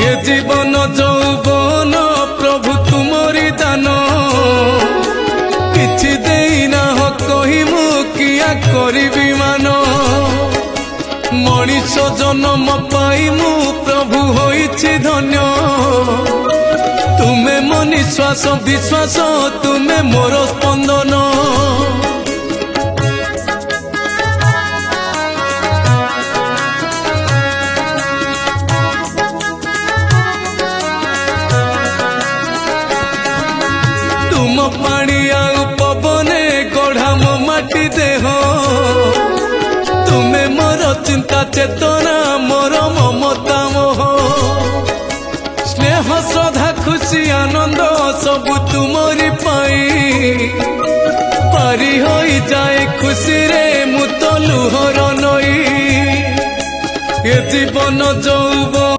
ए जीवन जौवन प्रभु तुमरी दान किछि देना हो कही मु किया करिबी मान मनीष जन्म पाई मु प्रभु होइछि धन्य तुमे मो निश्वास विश्वास तुमे मोर स्पंदन तुम पानी आउ पवने गढ़ा मो माटी देह तुमे मोर चिंता चेतना मोर ममता मोह स्नेह श्रद्धा खुशी आनंद सब तुमरी पाई पारी होई जाए खुशी रे मु तो लुहर नई ए जीवन जौवन।